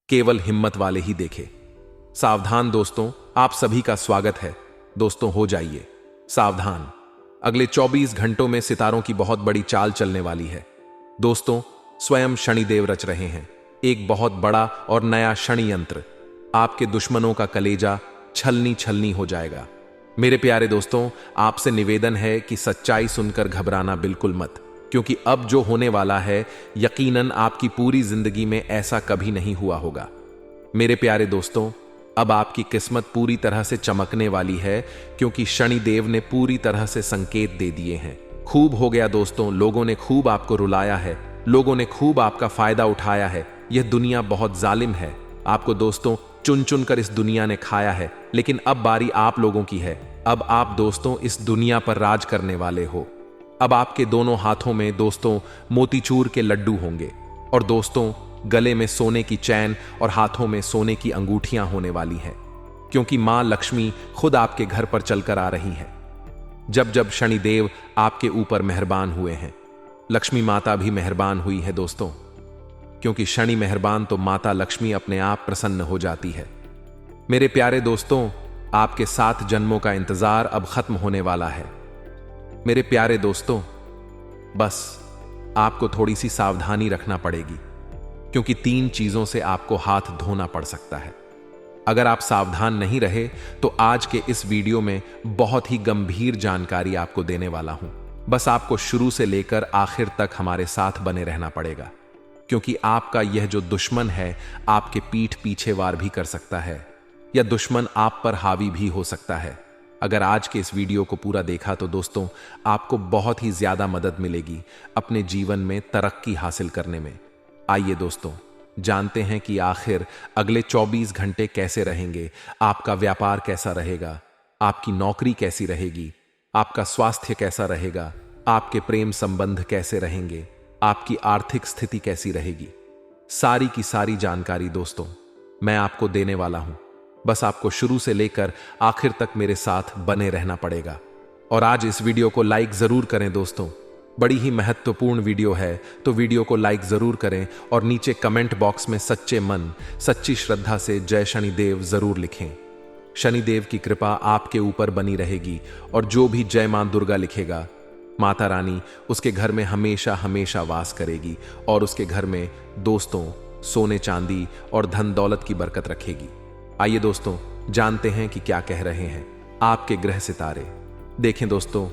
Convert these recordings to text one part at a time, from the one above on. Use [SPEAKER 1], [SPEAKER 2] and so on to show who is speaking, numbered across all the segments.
[SPEAKER 1] केवल हिम्मत वाले ही देखे। सावधान दोस्तों, आप सभी का स्वागत है। दोस्तों हो जाइए सावधान, अगले 24 घंटों में सितारों की बहुत बड़ी चाल चलने वाली है। दोस्तों, स्वयं शनिदेव रच रहे हैं एक बहुत बड़ा और नया षड्यंत्र। आपके दुश्मनों का कलेजा छलनी छलनी हो जाएगा। मेरे प्यारे दोस्तों, आपसे निवेदन है कि सच्चाई सुनकर घबराना बिल्कुल मत, क्योंकि अब जो होने वाला है यकीनन आपकी पूरी जिंदगी में ऐसा कभी नहीं हुआ होगा। मेरे प्यारे दोस्तों, अब आपकी किस्मत पूरी तरह से चमकने वाली है, क्योंकि शनिदेव ने पूरी तरह से संकेत दे दिए हैं। खूब हो गया दोस्तों, लोगों ने खूब आपको रुलाया है, लोगों ने खूब आपका फायदा उठाया है। यह दुनिया बहुत जालिम है। आपको दोस्तों चुन चुन कर इस दुनिया ने खाया है, लेकिन अब बारी आप लोगों की है। अब आप दोस्तों इस दुनिया पर राज करने वाले हो। अब आपके दोनों हाथों में दोस्तों मोतीचूर के लड्डू होंगे, और दोस्तों गले में सोने की चैन और हाथों में सोने की अंगूठियां होने वाली हैं, क्योंकि मां लक्ष्मी खुद आपके घर पर चलकर आ रही हैं। जब जब शनिदेव आपके ऊपर मेहरबान हुए हैं, लक्ष्मी माता भी मेहरबान हुई है दोस्तों, क्योंकि शनि मेहरबान तो माता लक्ष्मी अपने आप प्रसन्न हो जाती है। मेरे प्यारे दोस्तों, आपके 7 जन्मों का इंतजार अब खत्म होने वाला है। मेरे प्यारे दोस्तों, बस आपको थोड़ी सी सावधानी रखना पड़ेगी, क्योंकि 3 चीजों से आपको हाथ धोना पड़ सकता है। अगर आप सावधान नहीं रहे तो आज के इस वीडियो में बहुत ही गंभीर जानकारी आपको देने वाला हूं। बस आपको शुरू से लेकर आखिर तक हमारे साथ बने रहना पड़ेगा, क्योंकि आपका यह जो दुश्मन है आपके पीठ पीछे वार भी कर सकता है, या दुश्मन आप पर हावी भी हो सकता है। अगर आज के इस वीडियो को पूरा देखा तो दोस्तों आपको बहुत ही ज्यादा मदद मिलेगी अपने जीवन में तरक्की हासिल करने में। आइए दोस्तों जानते हैं कि आखिर अगले 24 घंटे कैसे रहेंगे, आपका व्यापार कैसा रहेगा, आपकी नौकरी कैसी रहेगी, आपका स्वास्थ्य कैसा रहेगा, आपके प्रेम संबंध कैसे रहेंगे, आपकी आर्थिक स्थिति कैसी रहेगी। सारी की सारी जानकारी दोस्तों मैं आपको देने वाला हूं। बस आपको शुरू से लेकर आखिर तक मेरे साथ बने रहना पड़ेगा। और आज इस वीडियो को लाइक जरूर करें दोस्तों, बड़ी ही महत्वपूर्ण वीडियो है, तो वीडियो को लाइक जरूर करें और नीचे कमेंट बॉक्स में सच्चे मन सच्ची श्रद्धा से जय शनिदेव जरूर लिखें। शनिदेव की कृपा आपके ऊपर बनी रहेगी, और जो भी जय मां दुर्गा लिखेगा, माता रानी उसके घर में हमेशा हमेशा वास करेगी, और उसके घर में दोस्तों सोने चांदी और धन दौलत की बरकत रखेगी। आइए दोस्तों जानते हैं कि क्या कह रहे हैं आपके ग्रह सितारे। देखें दोस्तों,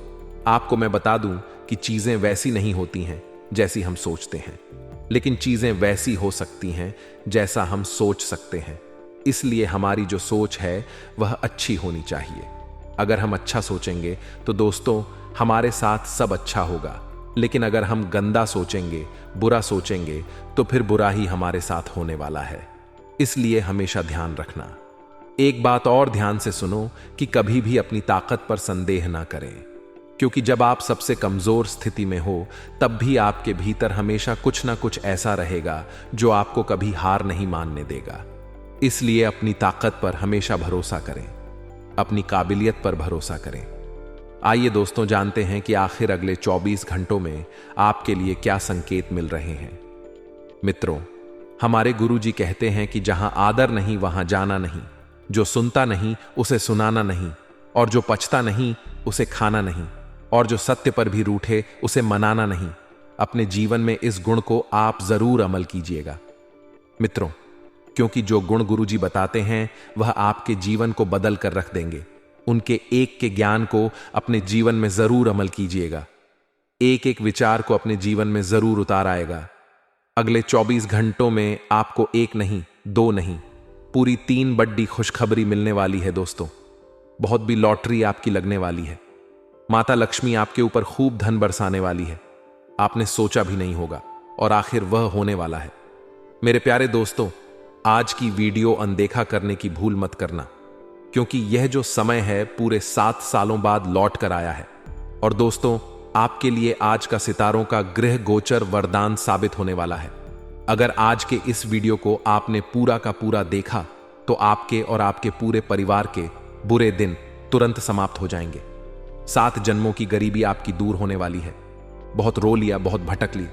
[SPEAKER 1] आपको मैं बता दूं कि चीजें वैसी नहीं होती हैं जैसी हम सोचते हैं, लेकिन चीजें वैसी हो सकती हैं जैसा हम सोच सकते हैं। इसलिए हमारी जो सोच है वह अच्छी होनी चाहिए। अगर हम अच्छा सोचेंगे तो दोस्तों हमारे साथ सब अच्छा होगा, लेकिन अगर हम गंदा सोचेंगे, बुरा सोचेंगे, तो फिर बुरा ही हमारे साथ होने वाला है। इसलिए हमेशा ध्यान रखना। एक बात और ध्यान से सुनो कि कभी भी अपनी ताकत पर संदेह ना करें, क्योंकि जब आप सबसे कमजोर स्थिति में हो तब भी आपके भीतर हमेशा कुछ ना कुछ ऐसा रहेगा जो आपको कभी हार नहीं मानने देगा। इसलिए अपनी ताकत पर हमेशा भरोसा करें, अपनी काबिलियत पर भरोसा करें। आइए दोस्तों जानते हैं कि आखिर अगले 24 घंटों में आपके लिए क्या संकेत मिल रहे हैं। मित्रों, हमारे गुरुजी कहते हैं कि जहां आदर नहीं वहां जाना नहीं, जो सुनता नहीं उसे सुनाना नहीं, और जो पचता नहीं उसे खाना नहीं, और जो सत्य पर भी रूठे उसे मनाना नहीं। अपने जीवन में इस गुण को आप जरूर अमल कीजिएगा मित्रों, क्योंकि जो गुण गुरुजी बताते हैं वह आपके जीवन को बदल कर रख देंगे। उनके एक के ज्ञान को अपने जीवन में जरूर अमल कीजिएगा। एक एक विचार को अपने जीवन में जरूर उतार आएगा। अगले 24 घंटों में आपको 1 नहीं 2 नहीं पूरी 3 बड़ी खुशखबरी मिलने वाली है दोस्तों। बहुत भी लॉटरी आपकी लगने वाली है। माता लक्ष्मी आपके ऊपर खूब धन बरसाने वाली है, आपने सोचा भी नहीं होगा, और आखिर वह होने वाला है। मेरे प्यारे दोस्तों, आज की वीडियो अनदेखा करने की भूल मत करना, क्योंकि यह जो समय है पूरे 7 सालों बाद लौट कर आया है। और दोस्तों आपके लिए आज का सितारों का गृह गोचर वरदान साबित होने वाला है। अगर आज के इस वीडियो को आपने पूरा का पूरा देखा तो आपके और आपके पूरे परिवार के बुरे दिन तुरंत समाप्त हो जाएंगे। 7 जन्मों की गरीबी आपकी दूर होने वाली है। बहुत रो लिया, बहुत भटक ली,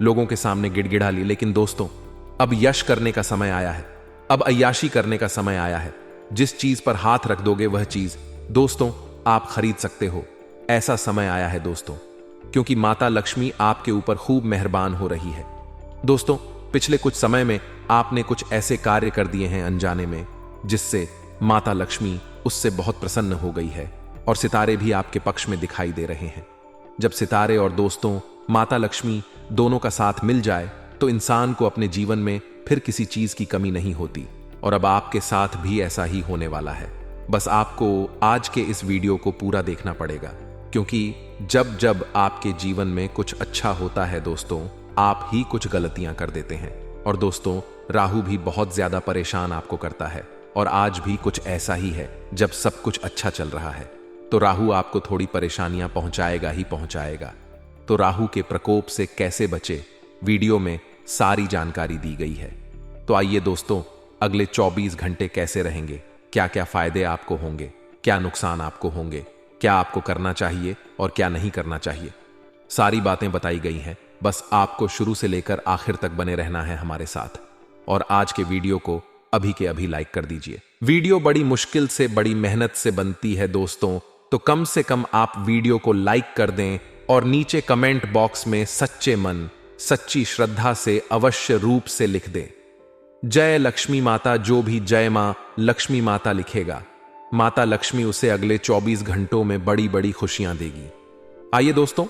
[SPEAKER 1] लोगों के सामने गिड़गिड़ा ली, लेकिन दोस्तों अब यश करने का समय आया है। अब अय्याशी करने का समय आया है। जिस चीज पर हाथ रख दोगे वह चीज दोस्तों आप खरीद सकते हो। ऐसा समय आया है दोस्तों, क्योंकि माता लक्ष्मी आपके ऊपर खूब मेहरबान हो रही है। दोस्तों, पिछले कुछ समय में आपने कुछ ऐसे कार्य कर दिए हैं अनजाने में, जिससे माता लक्ष्मी उससे बहुत प्रसन्न हो गई है और सितारे भी आपके पक्ष में दिखाई दे रहे हैं। जब सितारे और दोस्तों माता लक्ष्मी दोनों का साथ मिल जाए तो इंसान को अपने जीवन में फिर किसी चीज की कमी नहीं होती, और अब आपके साथ भी ऐसा ही होने वाला है। बस आपको आज के इस वीडियो को पूरा देखना पड़ेगा, क्योंकि जब जब आपके जीवन में कुछ अच्छा होता है दोस्तों, आप ही कुछ गलतियां कर देते हैं। और दोस्तों, राहु भी बहुत ज्यादा परेशान आपको करता है, और आज भी कुछ ऐसा ही है। जब सब कुछ अच्छा चल रहा है तो राहु आपको थोड़ी परेशानियां पहुंचाएगा ही पहुंचाएगा। तो राहु के प्रकोप से कैसे बचे, वीडियो में सारी जानकारी दी गई है। तो आइए दोस्तों, अगले 24 घंटे कैसे रहेंगे, क्या क्या फायदे आपको होंगे, क्या नुकसान आपको होंगे, क्या आपको करना चाहिए और क्या नहीं करना चाहिए, सारी बातें बताई गई हैं। बस आपको शुरू से लेकर आखिर तक बने रहना है हमारे साथ। और आज के वीडियो को अभी के अभी लाइक कर दीजिए। वीडियो बड़ी मुश्किल से, बड़ी मेहनत से बनती है दोस्तों, तो कम से कम आप वीडियो को लाइक कर दें और नीचे कमेंट बॉक्स में सच्चे मन, सच्ची श्रद्धा से अवश्य रूप से लिख दें जय लक्ष्मी माता। जो भी जय मां लक्ष्मी माता लिखेगा, माता लक्ष्मी उसे अगले 24 घंटों में बड़ी बड़ी खुशियां देगी। आइए दोस्तों,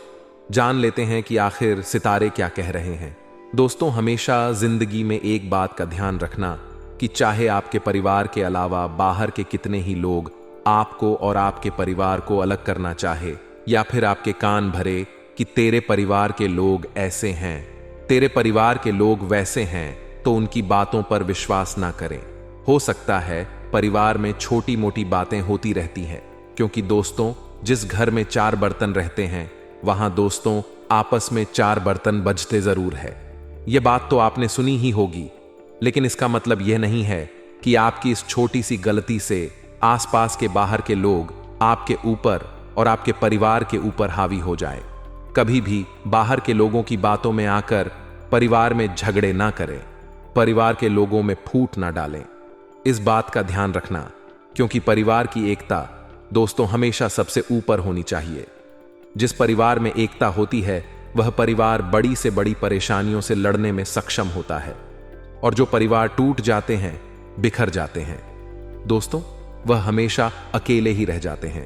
[SPEAKER 1] जान लेते हैं कि आखिर सितारे क्या कह रहे हैं। दोस्तों, हमेशा जिंदगी में एक बात का ध्यान रखना कि चाहे आपके परिवार के अलावा बाहर के कितने ही लोग आपको और आपके परिवार को अलग करना चाहे, या फिर आपके कान भरे कि तेरे परिवार के लोग ऐसे हैं, तेरे परिवार के लोग वैसे हैं, तो उनकी बातों पर विश्वास ना करें। हो सकता है परिवार में छोटी मोटी बातें होती रहती हैं, क्योंकि दोस्तों जिस घर में 4 बर्तन रहते हैं वहां दोस्तों आपस में 4 बर्तन बजते जरूर है। यह बात तो आपने सुनी ही होगी, लेकिन इसका मतलब यह नहीं है कि आपकी इस छोटी सी गलती से आसपास के बाहर के लोग आपके ऊपर और आपके परिवार के ऊपर हावी हो जाए। कभी भी बाहर के लोगों की बातों में आकर परिवार में झगड़े ना करें, परिवार के लोगों में फूट ना डालें। इस बात का ध्यान रखना, क्योंकि परिवार की एकता दोस्तों हमेशा सबसे ऊपर होनी चाहिए। जिस परिवार में एकता होती है वह परिवार बड़ी से बड़ी परेशानियों से लड़ने में सक्षम होता है, और जो परिवार टूट जाते हैं, बिखर जाते हैं दोस्तों, वह हमेशा अकेले ही रह जाते हैं।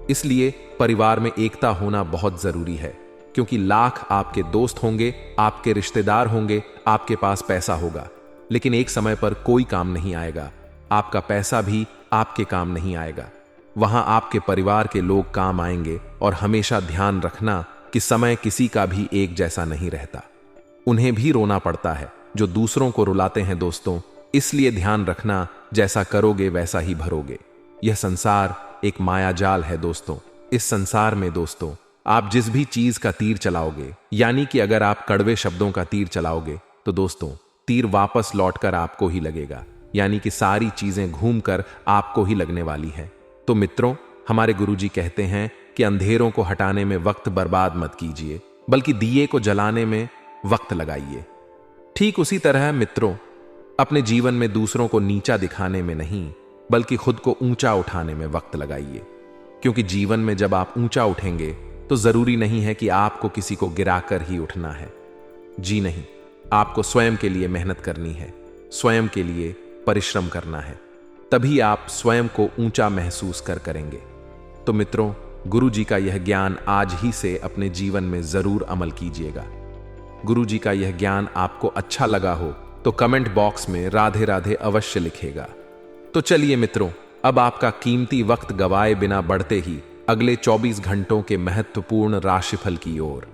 [SPEAKER 1] इसलिए परिवार में एकता होना बहुत जरूरी है, क्योंकि लाख आपके दोस्त होंगे, आपके रिश्तेदार होंगे, आपके पास पैसा होगा, लेकिन एक समय पर कोई काम नहीं आएगा, आपका पैसा भी आपके काम नहीं आएगा। वहां आपके परिवार के लोग काम आएंगे। और हमेशा ध्यान रखना कि समय किसी का भी एक जैसा नहीं रहता, उन्हें भी रोना पड़ता है जो दूसरों को रुलाते हैं दोस्तों। इसलिए ध्यान रखना, जैसा करोगे वैसा ही भरोगे। यह संसार एक मायाजाल है दोस्तों। इस संसार में दोस्तों आप जिस भी चीज का तीर चलाओगे, यानी कि अगर आप कड़वे शब्दों का तीर चलाओगे तो दोस्तों तीर वापस लौटकर आपको ही लगेगा, यानी कि सारी चीजें घूमकर आपको ही लगने वाली है। तो मित्रों, हमारे गुरुजी कहते हैं कि अंधेरों को हटाने में वक्त बर्बाद मत कीजिए, बल्कि दिए को जलाने में वक्त लगाइए। ठीक उसी तरह मित्रों, अपने जीवन में दूसरों को नीचा दिखाने में नहीं, बल्कि खुद को ऊंचा उठाने में वक्त लगाइए। क्योंकि जीवन में जब आप ऊंचा उठेंगे तो जरूरी नहीं है कि आपको किसी को गिराकर ही उठना है। जी नहीं, आपको स्वयं के लिए मेहनत करनी है, स्वयं के लिए परिश्रम करना है, तभी आप स्वयं को ऊंचा महसूस करेंगे। तो मित्रों, गुरु जी का यह ज्ञान आज ही से अपने जीवन में जरूर अमल कीजिएगा। गुरु जी का यह ज्ञान आपको अच्छा लगा हो तो कमेंट बॉक्स में राधे राधे अवश्य लिखेगा। तो चलिए मित्रों, अब आपका कीमती वक्त गवाए बिना बढ़ते ही अगले 24 घंटों के महत्वपूर्ण राशिफल की ओर।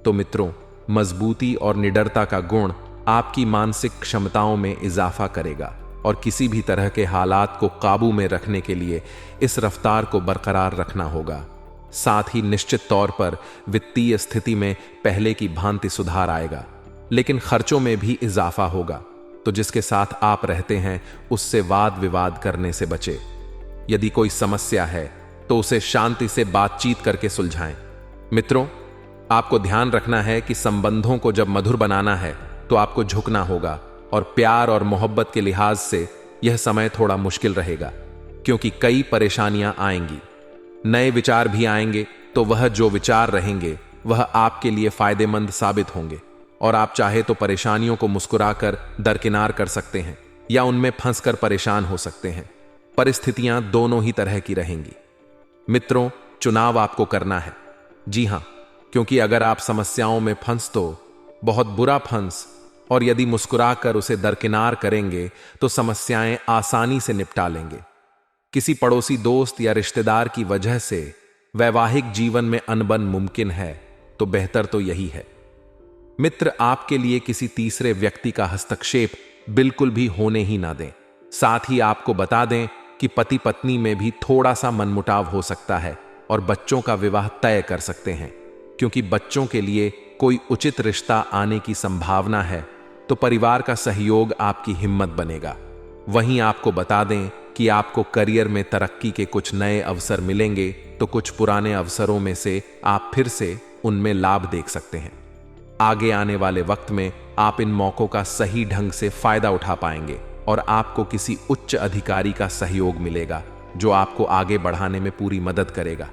[SPEAKER 1] तो मित्रों, मजबूती और निडरता का गुण आपकी मानसिक क्षमताओं में इजाफा करेगा, और किसी भी तरह के हालात को काबू में रखने के लिए इस रफ्तार को बरकरार रखना होगा। साथ ही निश्चित तौर पर वित्तीय स्थिति में पहले की भांति सुधार आएगा, लेकिन खर्चों में भी इजाफा होगा। तो जिसके साथ आप रहते हैं उससे वाद विवाद करने से बचे। यदि कोई समस्या है तो उसे शांति से बातचीत करके सुलझाएं। मित्रों, आपको ध्यान रखना है कि संबंधों को जब मधुर बनाना है तो आपको झुकना होगा, और प्यार और मोहब्बत के लिहाज से यह समय थोड़ा मुश्किल रहेगा, क्योंकि कई परेशानियां आएंगी। नए विचार भी आएंगे, तो वह जो विचार रहेंगे वह आपके लिए फायदेमंद साबित होंगे, और आप चाहे तो परेशानियों को मुस्कुराकर दरकिनार कर सकते हैं या उनमें फंसकर परेशान हो सकते हैं। परिस्थितियां दोनों ही तरह की रहेंगी। मित्रों, चुनाव आपको करना है। जी हां, क्योंकि अगर आप समस्याओं में फंस तो बहुत बुरा फंस, और यदि मुस्कुराकर उसे दरकिनार करेंगे तो समस्याएं आसानी से निपटा लेंगे। किसी पड़ोसी दोस्त या रिश्तेदार की वजह से वैवाहिक जीवन में अनबन मुमकिन है, तो बेहतर तो यही है। मित्र आपके लिए किसी तीसरे व्यक्ति का हस्तक्षेप बिल्कुल भी होने ही ना दें। साथ ही आपको बता दें कि पति पत्नी में भी थोड़ा सा मनमुटाव हो सकता है और बच्चों का विवाह तय कर सकते हैं, क्योंकि बच्चों के लिए कोई उचित रिश्ता आने की संभावना है, तो परिवार का सहयोग आपकी हिम्मत बनेगा। वहीं आपको बता दें कि आपको करियर में तरक्की के कुछ नए अवसर मिलेंगे, तो कुछ पुराने अवसरों में से आप फिर से उनमें लाभ देख सकते हैं। आगे आने वाले वक्त में आप इन मौकों का सही ढंग से फायदा उठा पाएंगे और आपको किसी उच्च अधिकारी का सहयोग मिलेगा, जो आपको आगे बढ़ाने में पूरी मदद करेगा।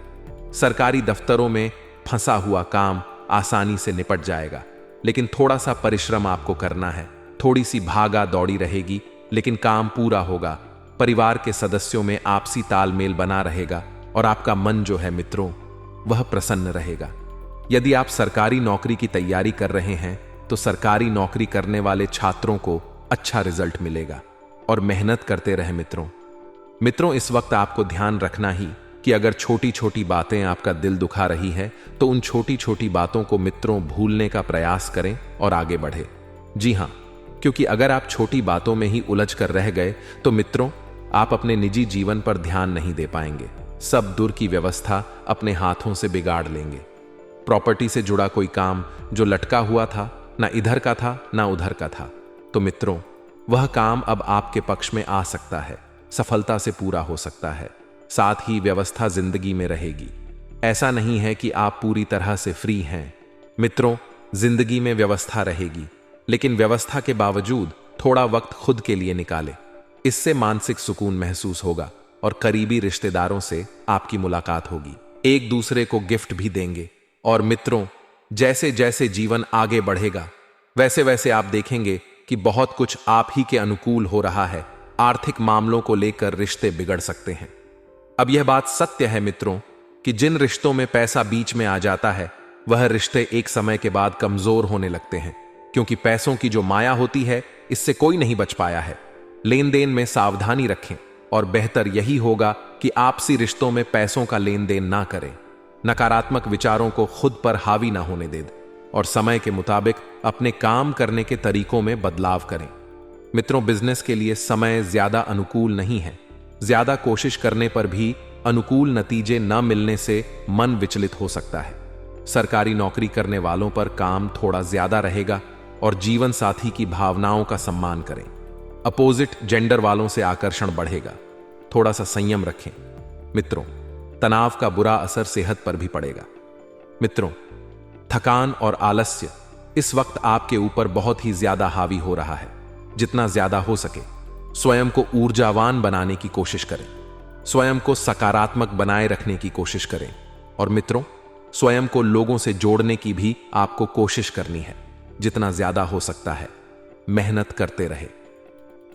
[SPEAKER 1] सरकारी दफ्तरों में फंसा हुआ काम आसानी से निपट जाएगा, लेकिन थोड़ा सा परिश्रम आपको करना है। थोड़ी सी भागा दौड़ी रहेगी, लेकिन काम पूरा होगा। परिवार के सदस्यों में आपसी तालमेल बना रहेगा और आपका मन जो है मित्रों, वह प्रसन्न रहेगा। यदि आप सरकारी नौकरी की तैयारी कर रहे हैं, तो सरकारी नौकरी करने वाले छात्रों को अच्छा रिजल्ट मिलेगा, और मेहनत करते रहे मित्रों, इस वक्त आपको ध्यान रखना ही कि अगर छोटी छोटी बातें आपका दिल दुखा रही है, तो उन छोटी छोटी बातों को मित्रों भूलने का प्रयास करें और आगे बढ़े। जी हां, क्योंकि अगर आप छोटी बातों में ही उलझ कर रह गए, तो मित्रों आप अपने निजी जीवन पर ध्यान नहीं दे पाएंगे। सब दूर की व्यवस्था अपने हाथों से बिगाड़ लेंगे। प्रॉपर्टी से जुड़ा कोई काम जो लटका हुआ था, ना इधर का था ना उधर का था, तो मित्रों वह काम अब आपके पक्ष में आ सकता है, सफलता से पूरा हो सकता है। साथ ही व्यवस्था जिंदगी में रहेगी। ऐसा नहीं है कि आप पूरी तरह से फ्री हैं। मित्रों, जिंदगी में व्यवस्था रहेगी, लेकिन व्यवस्था के बावजूद थोड़ा वक्त खुद के लिए निकालें। इससे मानसिक सुकून महसूस होगा और करीबी रिश्तेदारों से आपकी मुलाकात होगी। एक दूसरे को गिफ्ट भी देंगे। और मित्रों, जैसे जैसे जीवन आगे बढ़ेगा, वैसे वैसे आप देखेंगे कि बहुत कुछ आप ही के अनुकूल हो रहा है। आर्थिक मामलों को लेकर रिश्ते बिगड़ सकते हैं। अब यह बात सत्य है मित्रों कि जिन रिश्तों में पैसा बीच में आ जाता है, वह रिश्ते एक समय के बाद कमजोर होने लगते हैं, क्योंकि पैसों की जो माया होती है, इससे कोई नहीं बच पाया है। लेन देन में सावधानी रखें, और बेहतर यही होगा कि आपसी रिश्तों में पैसों का लेन देन ना करें। नकारात्मक विचारों को खुद पर हावी ना होने दें, और समय के मुताबिक अपने काम करने के तरीकों में बदलाव करें। मित्रों, बिजनेस के लिए समय ज्यादा अनुकूल नहीं है। ज्यादा कोशिश करने पर भी अनुकूल नतीजे न मिलने से मन विचलित हो सकता है। सरकारी नौकरी करने वालों पर काम थोड़ा ज्यादा रहेगा, और जीवन साथी की भावनाओं का सम्मान करें। अपोजिट जेंडर वालों से आकर्षण बढ़ेगा। थोड़ा सा संयम रखें। मित्रों, तनाव का बुरा असर सेहत पर भी पड़ेगा। मित्रों, थकान और आलस्य इस वक्त आपके ऊपर बहुत ही ज्यादा हावी हो रहा है। जितना ज्यादा हो सके स्वयं को ऊर्जावान बनाने की कोशिश करें। स्वयं को सकारात्मक बनाए रखने की कोशिश करें। और मित्रों, स्वयं को लोगों से जोड़ने की भी आपको कोशिश करनी है। जितना ज्यादा हो सकता है मेहनत करते रहे।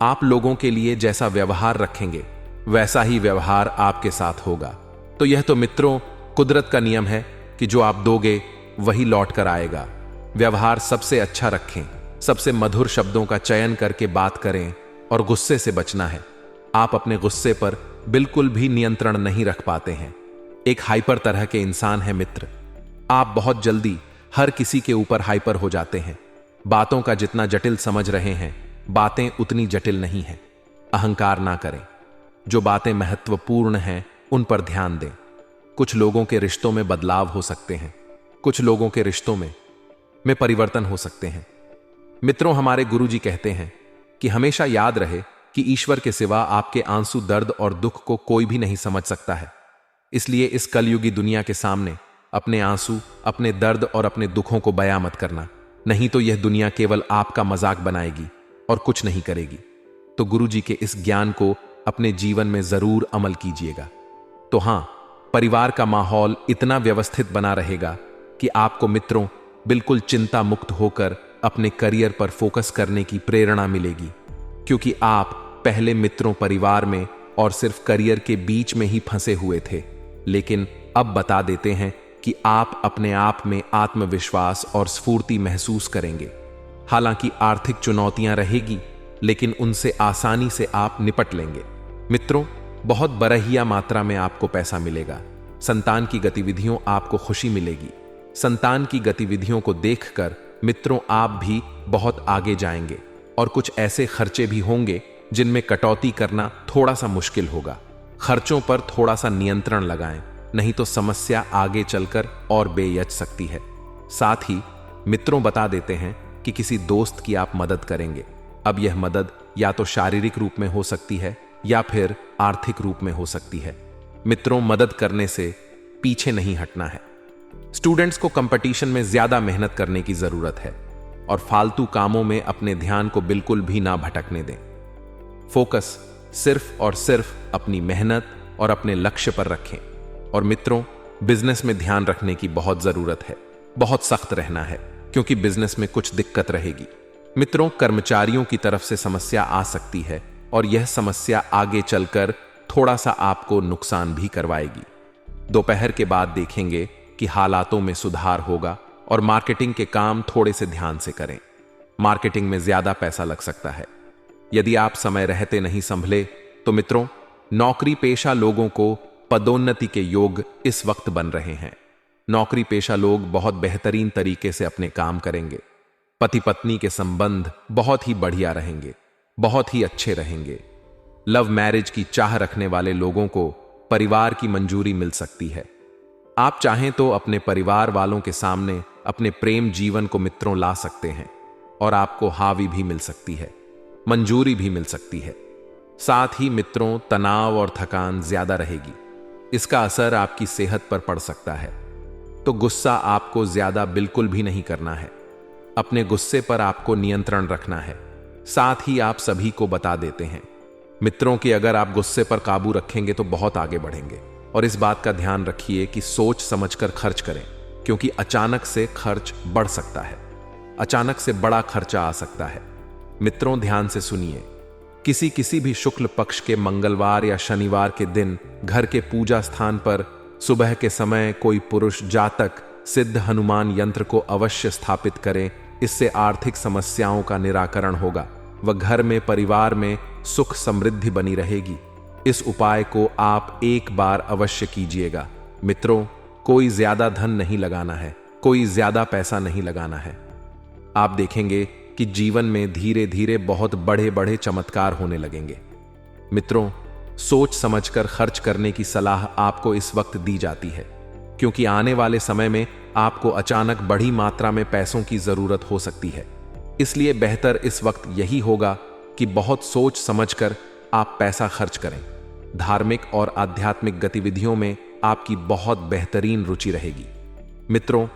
[SPEAKER 1] आप लोगों के लिए जैसा व्यवहार रखेंगे, वैसा ही व्यवहार आपके साथ होगा। तो यह तो मित्रों कुदरत का नियम है कि जो आप दोगे वही लौट कर आएगा। व्यवहार सबसे अच्छा रखें, सबसे मधुर शब्दों का चयन करके बात करें, और गुस्से से बचना है। आप अपने गुस्से पर बिल्कुल भी नियंत्रण नहीं रख पाते हैं। एक हाइपर तरह के इंसान हैं मित्र। आप बहुत जल्दी हर किसी के ऊपर हाइपर हो जाते हैं। बातों का जितना जटिल समझ रहे हैं, बातें उतनी जटिल नहीं हैं। अहंकार ना करें। जो बातें महत्वपूर्ण हैं उन पर ध्यान दें। कुछ लोगों के रिश्तों में बदलाव हो सकते हैं। कुछ लोगों के रिश्तों में परिवर्तन हो सकते हैं। मित्रों, हमारे गुरुजी कहते हैं कि हमेशा याद रहे कि ईश्वर के सिवा आपके आंसू, दर्द और दुख को कोई भी नहीं समझ सकता है। इसलिए इस कलयुगी दुनिया के सामने अपने आंसू, अपने दर्द और अपने दुखों को बयां मत करना, नहीं तो यह दुनिया केवल आपका मजाक बनाएगी और कुछ नहीं करेगी। तो गुरुजी के इस ज्ञान को अपने जीवन में जरूर अमल कीजिएगा। तो हां, परिवार का माहौल इतना व्यवस्थित बना रहेगा कि आपको मित्रों बिल्कुल चिंता मुक्त होकर अपने करियर पर फोकस करने की प्रेरणा मिलेगी, क्योंकि आप पहले मित्रों, परिवार में और सिर्फ करियर के बीच में ही फंसे हुए थे। लेकिन अब बता देते हैं कि आप अपने आप में आत्मविश्वास और स्फूर्ति महसूस करेंगे। हालांकि आर्थिक चुनौतियां रहेगी, लेकिन उनसे आसानी से आप निपट लेंगे। मित्रों, बहुत बरहिया मात्रा में आपको पैसा मिलेगा। संतान की गतिविधियों आपको खुशी मिलेगी। संतान की गतिविधियों को देखकर मित्रों आप भी बहुत आगे जाएंगे और कुछ ऐसे खर्चे भी होंगे जिनमें कटौती करना थोड़ा सा मुश्किल होगा। खर्चों पर थोड़ा सा नियंत्रण लगाएं, नहीं तो समस्या आगे चलकर और बेयच सकती है। साथ ही मित्रों बता देते हैं कि किसी दोस्त की आप मदद करेंगे। अब यह मदद या तो शारीरिक रूप में हो सकती है या फिर आर्थिक रूप में हो सकती है। मित्रों, मदद करने से पीछे नहीं हटना है। स्टूडेंट्स को कंपटीशन में ज्यादा मेहनत करने की जरूरत है और फालतू कामों में अपने ध्यान को बिल्कुल भी ना भटकने दें। फोकस सिर्फ और सिर्फ अपनी मेहनत और अपने लक्ष्य पर रखें। और मित्रों, बिजनेस में ध्यान रखने की बहुत जरूरत है। बहुत सख्त रहना है, क्योंकि बिजनेस में कुछ दिक्कत रहेगी। मित्रों, कर्मचारियों की तरफ से समस्या आ सकती है और यह समस्या आगे चलकर थोड़ा सा आपको नुकसान भी करवाएगी। दोपहर के बाद देखेंगे कि हालातों में सुधार होगा और मार्केटिंग के काम थोड़े से ध्यान से करें। मार्केटिंग में ज्यादा पैसा लग सकता है। यदि आप समय रहते नहीं संभले तो मित्रों, नौकरी पेशा लोगों को पदोन्नति के योग इस वक्त बन रहे हैं। नौकरी पेशा लोग बहुत बेहतरीन तरीके से अपने काम करेंगे। पति पत्नी के संबंध बहुत ही बढ़िया रहेंगे, बहुत ही अच्छे रहेंगे। लव मैरिज की चाह रखने वाले लोगों को परिवार की मंजूरी मिल सकती है। आप चाहें तो अपने परिवार वालों के सामने अपने प्रेम जीवन को मित्रों ला सकते हैं और आपको हावी भी मिल सकती है, मंजूरी भी मिल सकती है। साथ ही मित्रों, तनाव और थकान ज्यादा रहेगी। इसका असर आपकी सेहत पर पड़ सकता है। तो गुस्सा आपको ज्यादा बिल्कुल भी नहीं करना है। अपने गुस्से पर आपको नियंत्रण रखना है। साथ ही आप सभी को बता देते हैं मित्रों कि अगर आप गुस्से पर काबू रखेंगे तो बहुत आगे बढ़ेंगे। और इस बात का ध्यान रखिए कि सोच समझकर खर्च करें, क्योंकि अचानक से खर्च बढ़ सकता है। अचानक से बड़ा खर्चा आ सकता है। मित्रों, ध्यान से सुनिए। किसी भी शुक्ल पक्ष के मंगलवार या शनिवार के दिन घर के पूजा स्थान पर सुबह के समय कोई पुरुष जातक सिद्ध हनुमान यंत्र को अवश्य स्थापित करें। इससे आर्थिक समस्याओं का निराकरण होगा व घर में, परिवार में सुख समृद्धि बनी रहेगी। इस उपाय को आप एक बार अवश्य कीजिएगा। मित्रों, कोई ज्यादा धन नहीं लगाना है, कोई ज्यादा पैसा नहीं लगाना है। आप देखेंगे कि जीवन में धीरे धीरे बहुत बड़े बड़े चमत्कार होने लगेंगे। मित्रों, सोच समझकर खर्च करने की सलाह आपको इस वक्त दी जाती है, क्योंकि आने वाले समय में आपको अचानक बड़ी मात्रा में पैसों की जरूरत हो सकती है। इसलिए बेहतर इस वक्त यही होगा कि बहुत सोच समझकर आप पैसा खर्च करें। धार्मिक और आध्यात्मिक गतिविधियों में आपकी बहुत बेहतरीन रुचि रहेगी। मित्रों,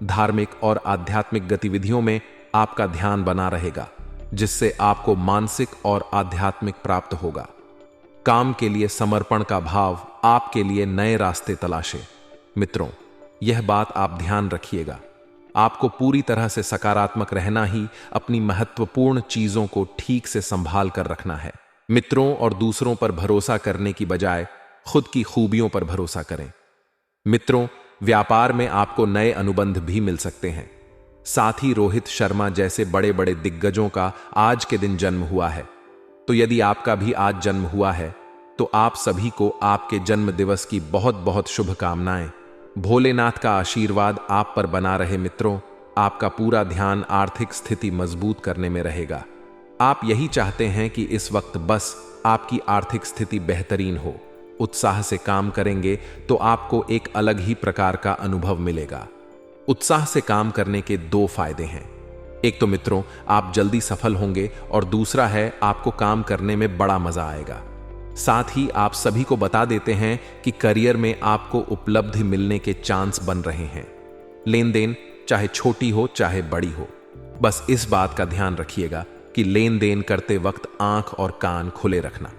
[SPEAKER 1] धार्मिक और आध्यात्मिक गतिविधियों में आपका ध्यान बना रहेगा, जिससे आपको मानसिक और आध्यात्मिक प्राप्त होगा। काम के लिए समर्पण का भाव आपके लिए नए रास्ते तलाशे। मित्रों, यह बात आप ध्यान रखिएगा। आपको पूरी तरह से सकारात्मक रहना ही अपनी महत्वपूर्ण चीजों को ठीक से संभाल कर रखना है। मित्रों और दूसरों पर भरोसा करने की बजाय खुद की खूबियों पर भरोसा करें। मित्रों, व्यापार में आपको नए अनुबंध भी मिल सकते हैं। साथ ही रोहित शर्मा जैसे बड़े बड़े दिग्गजों का आज के दिन जन्म हुआ है। तो यदि आपका भी आज जन्म हुआ है तो आप सभी को आपके जन्म दिवस की बहुत बहुत शुभकामनाएं। भोलेनाथ का आशीर्वाद आप पर बना रहे। मित्रों, आपका पूरा ध्यान आर्थिक स्थिति मजबूत करने में रहेगा। आप यही चाहते हैं कि इस वक्त बस आपकी आर्थिक स्थिति बेहतरीन हो। उत्साह से काम करेंगे तो आपको एक अलग ही प्रकार का अनुभव मिलेगा। उत्साह से काम करने के दो फायदे हैं। एक तो मित्रों, आप जल्दी सफल होंगे और दूसरा है आपको काम करने में बड़ा मजा आएगा। साथ ही आप सभी को बता देते हैं कि करियर में आपको उपलब्धि मिलने के चांस बन रहे हैं। लेन देन चाहे छोटी हो चाहे बड़ी हो, बस इस बात का ध्यान रखिएगा कि लेन देन करते वक्त आंख और कान खुले रखना।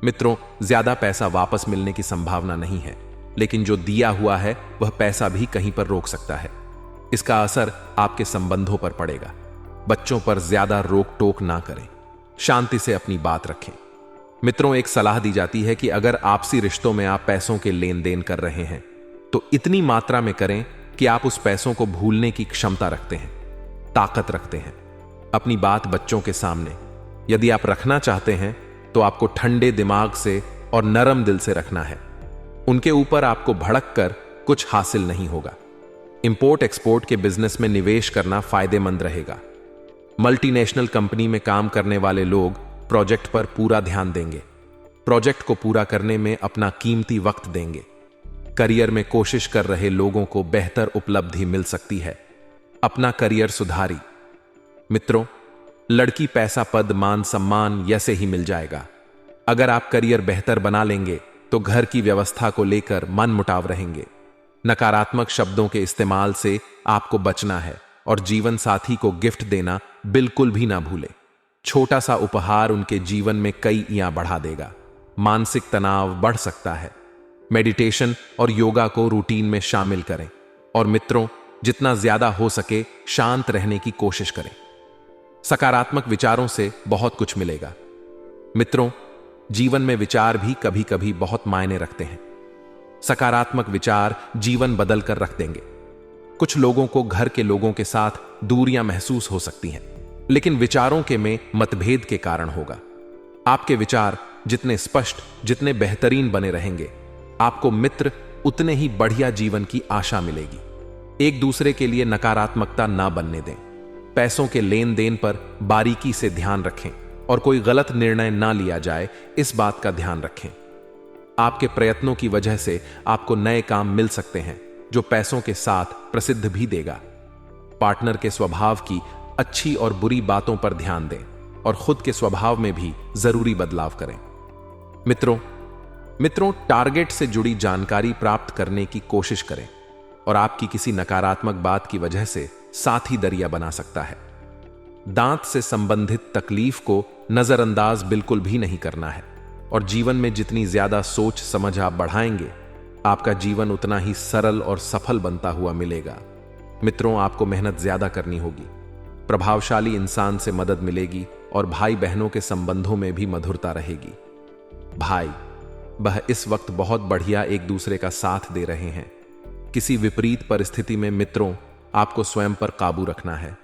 [SPEAKER 1] मित्रों, ज्यादा पैसा वापस मिलने की संभावना नहीं है, लेकिन जो दिया हुआ है वह पैसा भी कहीं पर रोक सकता है। इसका असर आपके संबंधों पर पड़ेगा। बच्चों पर ज्यादा रोक टोक ना करें, शांति से अपनी बात रखें। मित्रों, एक सलाह दी जाती है कि अगर आपसी रिश्तों में आप पैसों के लेन देन कर रहे हैं तो इतनी मात्रा में करें कि आप उस पैसों को भूलने की क्षमता रखते हैं, ताकत रखते हैं। अपनी बात बच्चों के सामने यदि आप रखना चाहते हैं तो आपको ठंडे दिमाग से और नरम दिल से रखना है। उनके ऊपर आपको भड़क कर कुछ हासिल नहीं होगा। इंपोर्ट एक्सपोर्ट के बिजनेस में निवेश करना फायदेमंद रहेगा। मल्टीनेशनल कंपनी में काम करने वाले लोग प्रोजेक्ट पर पूरा ध्यान देंगे, प्रोजेक्ट को पूरा करने में अपना कीमती वक्त देंगे। करियर में कोशिश कर रहे लोगों को बेहतर उपलब्धि मिल सकती है। अपना करियर सुधारी। मित्रों, लड़की पैसा पद मान सम्मान ऐसे ही मिल जाएगा। अगर आप करियर बेहतर बना लेंगे तो घर की व्यवस्था को लेकर मन मुटाव रहेंगे। नकारात्मक शब्दों के इस्तेमाल से आपको बचना है और जीवन साथी को गिफ्ट देना बिल्कुल भी ना भूले। छोटा सा उपहार उनके जीवन में कई ईयां बढ़ा देगा। मानसिक तनाव बढ़ सकता है। मेडिटेशन और योगा को रूटीन में शामिल करें और मित्रों, जितना ज्यादा हो सके शांत रहने की कोशिश करें। सकारात्मक विचारों से बहुत कुछ मिलेगा। मित्रों, जीवन में विचार भी कभी कभी बहुत मायने रखते हैं। सकारात्मक विचार जीवन बदल कर रख देंगे। कुछ लोगों को घर के लोगों के साथ दूरियां महसूस हो सकती हैं, लेकिन विचारों के में मतभेद के कारण होगा। आपके विचार जितने स्पष्ट, जितने बेहतरीन बने रहेंगे, आपको मित्र उतने ही बढ़िया जीवन की आशा मिलेगी। एक दूसरे के लिए नकारात्मकता ना बनने दें। पैसों के लेन देन पर बारीकी से ध्यान रखें और कोई गलत निर्णय ना लिया जाए, इस बात का ध्यान रखें। आपके प्रयत्नों की वजह से आपको नए काम मिल सकते हैं जो पैसों के साथ प्रसिद्ध भी देगा। पार्टनर के स्वभाव की अच्छी और बुरी बातों पर ध्यान दें और खुद के स्वभाव में भी जरूरी बदलाव करें। मित्रों, टारगेट से जुड़ी जानकारी प्राप्त करने की कोशिश करें और आपकी किसी नकारात्मक बात की वजह से साथी दरिया बना सकता है। दांत से संबंधित तकलीफ को नजरअंदाज बिल्कुल भी नहीं करना है और जीवन में जितनी ज्यादा सोच समझ आप बढ़ाएंगे, आपका जीवन उतना ही सरल और सफल बनता हुआ मिलेगा। मित्रों, आपको मेहनत ज्यादा करनी होगी, प्रभावशाली इंसान से मदद मिलेगी और भाई बहनों के संबंधों में भी मधुरता रहेगी। भाई वह इस वक्त बहुत बढ़िया एक दूसरे का साथ दे रहे हैं। किसी विपरीत परिस्थिति में मित्रों, आपको स्वयं पर काबू रखना है।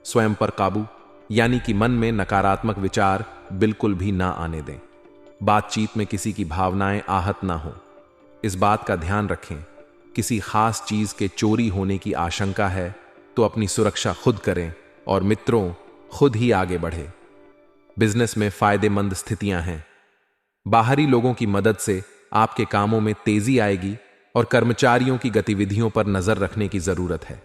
[SPEAKER 1] स्वयं पर काबू यानी कि मन में नकारात्मक विचार बिल्कुल भी ना आने दें। बातचीत में किसी की भावनाएं आहत ना हो, इस बात का ध्यान रखें। किसी खास चीज के चोरी होने की आशंका है तो अपनी सुरक्षा खुद करें और मित्रों, खुद ही आगे बढ़े। बिजनेस में फायदेमंद स्थितियां हैं। बाहरी लोगों की मदद से आपके कामों में तेजी आएगी और कर्मचारियों की गतिविधियों पर नजर रखने की जरूरत है।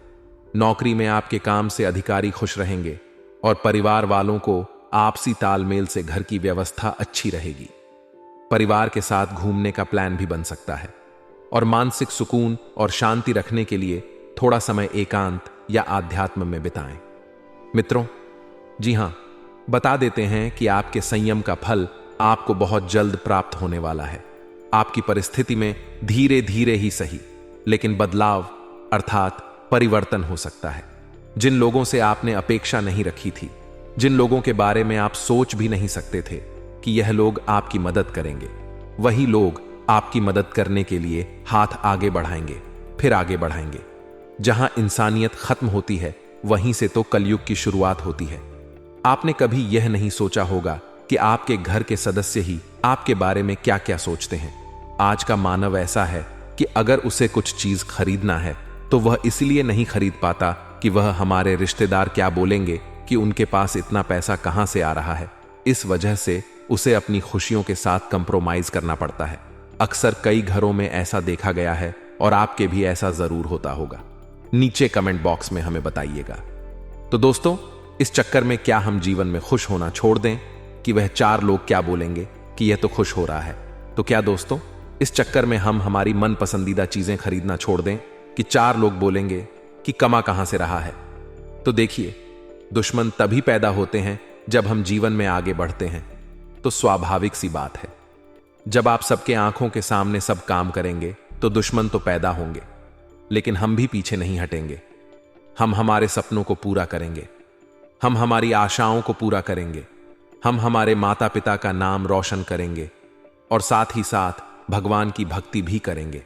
[SPEAKER 1] नौकरी में आपके काम से अधिकारी खुश रहेंगे और परिवार वालों को आपसी तालमेल से घर की व्यवस्था अच्छी रहेगी। परिवार के साथ घूमने का प्लान भी बन सकता है और मानसिक सुकून और शांति रखने के लिए थोड़ा समय एकांत या आध्यात्म में बिताएं। मित्रों, जी हां, बता देते हैं कि आपके संयम का फल आपको बहुत जल्द प्राप्त होने वाला है। आपकी परिस्थिति में धीरे धीरे ही सही, लेकिन बदलाव अर्थात परिवर्तन हो सकता है। जिन लोगों से आपने अपेक्षा नहीं रखी थी, जिन लोगों के बारे में आप सोच भी नहीं सकते थे कि यह लोग आपकी मदद करेंगे, वही लोग आपकी मदद करने के लिए हाथ आगे बढ़ाएंगे, फिर आगे बढ़ाएंगे। जहां इंसानियत खत्म होती है, वहीं से तो कलयुग की शुरुआत होती है। आपने कभी यह नहीं सोचा होगा कि आपके घर के सदस्य ही आपके बारे में क्या क्या सोचते हैं। आज का मानव ऐसा है कि अगर उसे कुछ चीज खरीदना है तो वह इसलिए नहीं खरीद पाता कि वह हमारे रिश्तेदार क्या बोलेंगे, कि उनके पास इतना पैसा कहां से आ रहा है। इस वजह से उसे अपनी खुशियों के साथ कंप्रोमाइज करना पड़ता है। अक्सर कई घरों में ऐसा देखा गया है और आपके भी ऐसा जरूर होता होगा। नीचे कमेंट बॉक्स में हमें बताइएगा। तो दोस्तों, इस चक्कर में क्या हम जीवन में खुश होना छोड़ दें कि वह 4 लोग क्या बोलेंगे कि यह तो खुश हो रहा है? तो क्या दोस्तों, इस चक्कर में हम हमारी मन पसंदीदा चीजें खरीदना छोड़ दें कि 4 लोग बोलेंगे कि कमा कहां से रहा है? तो देखिए, दुश्मन तभी पैदा होते हैं जब हम जीवन में आगे बढ़ते हैं तो स्वाभाविक सी बात है, जब आप सबके आंखों के सामने सब काम करेंगे तो दुश्मन तो पैदा होंगे, लेकिन हम भी पीछे नहीं हटेंगे। हम हमारे सपनों को पूरा करेंगे, हम हमारी आशाओं को पूरा करेंगे, हम हमारे माता पिता का नाम रोशन करेंगे और साथ ही साथ भगवान की भक्ति भी करेंगे।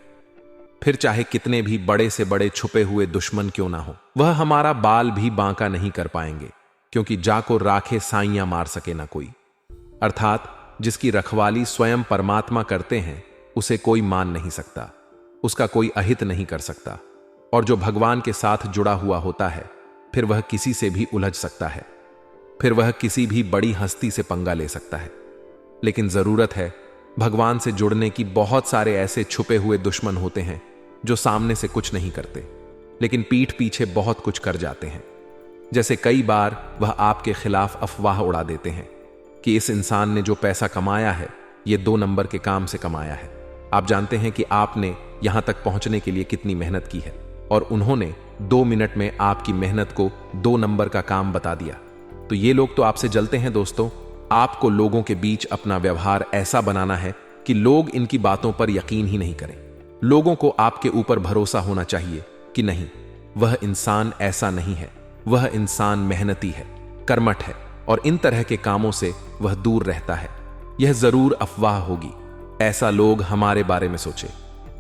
[SPEAKER 1] फिर चाहे कितने भी बड़े से बड़े छुपे हुए दुश्मन क्यों ना हो, वह हमारा बाल भी बांका नहीं कर पाएंगे, क्योंकि जाको राखे साइयां मार सके ना कोई। अर्थात जिसकी रखवाली स्वयं परमात्मा करते हैं उसे कोई मान नहीं सकता, उसका कोई अहित नहीं कर सकता। और जो भगवान के साथ जुड़ा हुआ होता है फिर वह किसी से भी उलझ सकता है, फिर वह किसी भी बड़ी हस्ती से पंगा ले सकता है। लेकिन जरूरत है भगवान से जुड़ने की। बहुत सारे ऐसे छुपे हुए दुश्मन होते हैं जो सामने से कुछ नहीं करते, लेकिन पीठ पीछे बहुत कुछ कर जाते हैं। जैसे कई बार वह आपके खिलाफ अफवाह उड़ा देते हैं कि इस इंसान ने जो पैसा कमाया है ये 2 नंबर के काम से कमाया है। आप जानते हैं कि आपने यहां तक पहुंचने के लिए कितनी मेहनत की है, और उन्होंने 2 मिनट में आपकी मेहनत को 2 नंबर का काम बता दिया। तो ये लोग तो आपसे जलते हैं दोस्तों। आपको लोगों के बीच अपना व्यवहार ऐसा बनाना है कि लोग इनकी बातों पर यकीन ही नहीं करें। लोगों को आपके ऊपर भरोसा होना चाहिए कि नहीं, वह इंसान ऐसा नहीं है, वह इंसान मेहनती है, कर्मठ है और इन तरह के कामों से वह दूर रहता है। यह जरूर अफवाह होगी, ऐसा लोग हमारे बारे में सोचे।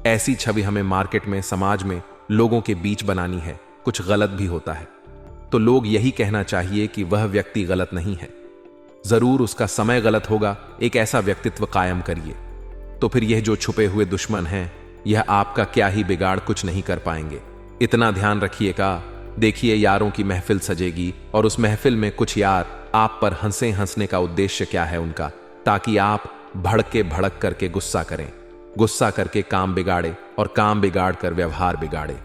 [SPEAKER 1] ऐसी छवि हमें मार्केट में, समाज में लोगों के बीच बनानी है। कुछ गलत भी होता है तो लोग यही कहना चाहिए कि वह व्यक्ति गलत नहीं है, जरूर उसका समय गलत होगा। एक ऐसा व्यक्तित्व कायम करिए, तो फिर यह जो छुपे हुए दुश्मन हैं यह आपका क्या ही बिगाड़ कुछ नहीं कर पाएंगे। इतना ध्यान रखिएगा। देखिए यारों की महफिल सजेगी और उस महफिल में कुछ यार आप पर हंसे। हंसने का उद्देश्य क्या है उनका? ताकि आप भड़क करके गुस्सा करें, गुस्सा करके काम बिगाड़े और काम बिगाड़ कर व्यवहार बिगाड़े।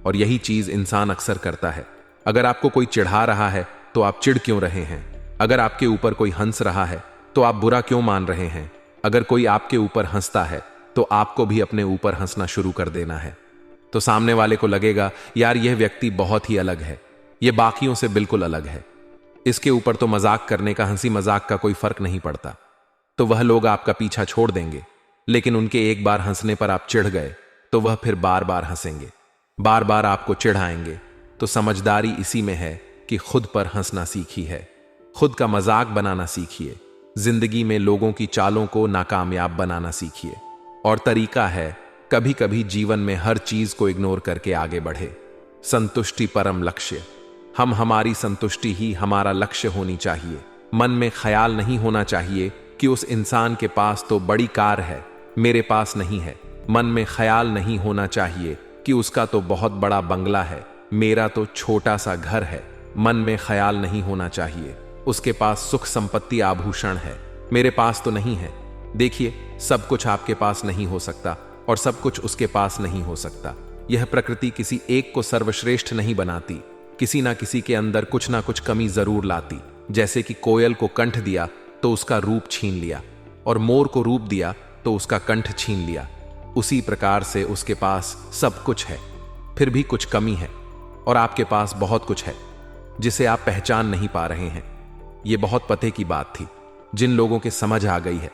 [SPEAKER 1] और यही चीज इंसान अक्सर करता है। अगर आपको कोई चिढ़ा रहा है तो आप चिढ़ क्यों रहे हैं? अगर आपके ऊपर कोई हंस रहा है तो आप बुरा क्यों मान रहे हैं? अगर कोई आपके ऊपर हंसता है तो आपको भी अपने ऊपर हंसना शुरू कर देना है। तो सामने वाले को लगेगा यार यह व्यक्ति बहुत ही अलग है, यह बाकियों से बिल्कुल अलग है, इसके ऊपर तो मजाक करने का, हंसी मजाक का कोई फर्क नहीं पड़ता। तो वह लोग आपका पीछा छोड़ देंगे। लेकिन उनके एक बार हंसने पर आप चिढ़ गए तो वह फिर बार बार हंसेंगे, बार बार आपको चिढ़ाएंगे। तो समझदारी इसी में है कि खुद पर हंसना सीखी है, खुद का मजाक बनाना सीखिए। जिंदगी में लोगों की चालों को नाकामयाब बनाना सीखिए। और तरीका है कभी कभी जीवन में हर चीज को इग्नोर करके आगे बढ़े। संतुष्टि परम लक्ष्य। हम हमारी संतुष्टि ही हमारा लक्ष्य होनी चाहिए। मन में ख्याल नहीं होना चाहिए कि उस इंसान के पास तो बड़ी कार है, मेरे पास नहीं है। मन में ख्याल नहीं होना चाहिए कि उसका तो बहुत बड़ा बंगला है, मेरा तो छोटा सा घर है। मन में ख्याल नहीं होना चाहिए उसके पास सुख संपत्ति आभूषण है, मेरे पास तो नहीं है। देखिए, सब कुछ आपके पास नहीं हो सकता और सब कुछ उसके पास नहीं हो सकता। यह प्रकृति किसी एक को सर्वश्रेष्ठ नहीं बनाती, किसी ना किसी के अंदर कुछ ना कुछ कमी जरूर लाती। जैसे कि कोयल को कंठ दिया तो उसका रूप छीन लिया, और मोर को रूप दिया तो उसका कंठ छीन लिया। उसी प्रकार से उसके पास सब कुछ है, फिर भी कुछ कमी है, और आपके पास बहुत कुछ है जिसे आप पहचान नहीं पा रहे हैं। यह बहुत पते की बात थी। जिन लोगों के समझ आ गई है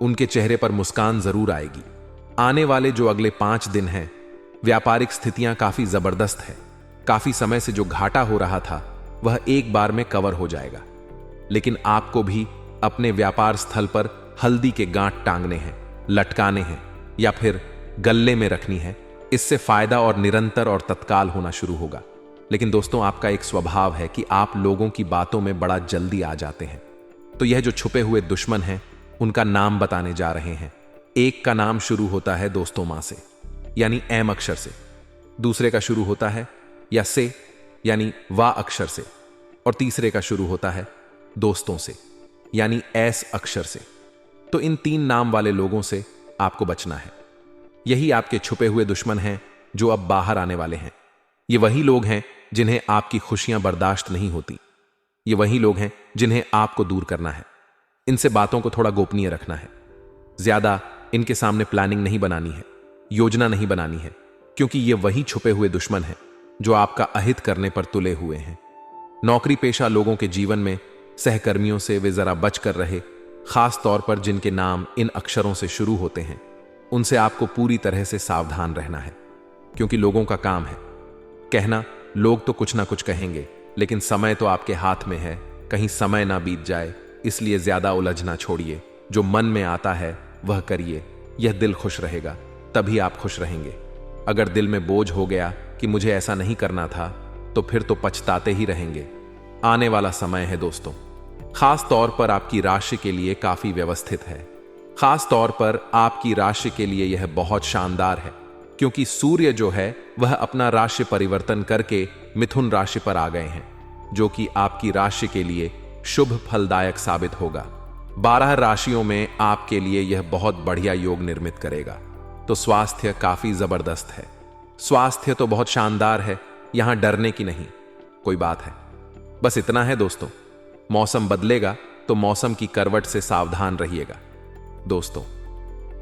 [SPEAKER 1] उनके चेहरे पर मुस्कान जरूर आएगी। आने वाले जो अगले 5 दिन हैं, व्यापारिक स्थितियां काफी जबरदस्त है। काफी समय से जो घाटा हो रहा था वह एक बार में कवर हो जाएगा। लेकिन आपको भी अपने व्यापार स्थल पर हल्दी के गांठ टांगने हैं, लटकाने हैं या फिर गल्ले में रखनी है। इससे फायदा और निरंतर और तत्काल होना शुरू होगा। लेकिन दोस्तों, आपका एक स्वभाव है कि आप लोगों की बातों में बड़ा जल्दी आ जाते हैं। तो यह जो छुपे हुए दुश्मन हैं उनका नाम बताने जा रहे हैं। एक का नाम शुरू होता है दोस्तों मां से, यानी एम अक्षर से। दूसरे का शुरू होता है या से, यानी वा अक्षर से। और तीसरे का शुरू होता है दोस्तों से, यानी एस अक्षर से। तो इन 3 नाम वाले लोगों से आपको बचना है। यही आपके छुपे हुए दुश्मन हैं जो अब बाहर आने वाले हैं। ये वही लोग हैं जिन्हें आपकी खुशियां बर्दाश्त नहीं होती। ये वही लोग हैं जिन्हें आपको दूर करना है। इनसे बातों को थोड़ा गोपनीय रखना है। ज्यादा इनके सामने प्लानिंग नहीं बनानी है, योजना नहीं बनानी है, क्योंकि ये वही छुपे हुए दुश्मन हैं जो आपका अहित करने पर तुले हुए हैं। नौकरी पेशा लोगों के जीवन में सहकर्मियों से वे जरा बच कर रहे, खास तौर पर जिनके नाम इन अक्षरों से शुरू होते हैं। उनसे आपको पूरी तरह से सावधान रहना है, क्योंकि लोगों का काम है कहना। लोग तो कुछ ना कुछ कहेंगे, लेकिन समय तो आपके हाथ में है, कहीं समय ना बीत जाए। इसलिए ज्यादा उलझना छोड़िए, जो मन में आता है वह करिए। यह दिल खुश रहेगा तभी आप खुश रहेंगे। अगर दिल में बोझ हो गया कि मुझे ऐसा नहीं करना था, तो फिर तो पछताते ही रहेंगे। आने वाला समय है दोस्तों, खास तौर पर आपकी राशि के लिए काफी व्यवस्थित है। खास तौर पर आपकी राशि के लिए यह बहुत शानदार है, क्योंकि सूर्य जो है वह अपना राशि परिवर्तन करके मिथुन राशि पर आ गए हैं, जो कि आपकी राशि के लिए शुभ फलदायक साबित होगा। 12 राशियों में आपके लिए यह बहुत बढ़िया योग निर्मित करेगा। तो स्वास्थ्य काफी जबरदस्त है। स्वास्थ्य तो बहुत शानदार है, यहां डरने की नहीं कोई बात है। बस इतना है दोस्तों, मौसम बदलेगा तो मौसम की करवट से सावधान रहिएगा। दोस्तों,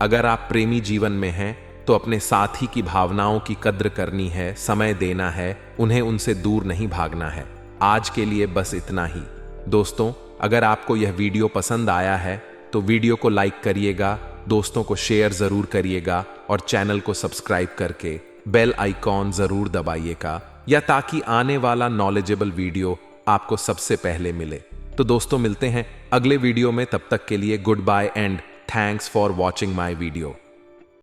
[SPEAKER 1] अगर आप प्रेमी जीवन में हैं तो अपने साथी की भावनाओं की कद्र करनी है, समय देना है, उन्हें उनसे दूर नहीं भागना है। आज के लिए बस इतना ही दोस्तों। अगर आपको यह वीडियो पसंद आया है तो वीडियो को लाइक करिएगा, दोस्तों को शेयर जरूर करिएगा और चैनल को सब्सक्राइब करके बेल आइकॉन जरूर दबाइएगा, या ताकि आने वाला नॉलेजेबल वीडियो आपको सबसे पहले मिले। तो दोस्तों, मिलते हैं अगले वीडियो में। तब तक के लिए good bye and thanks for watching my video.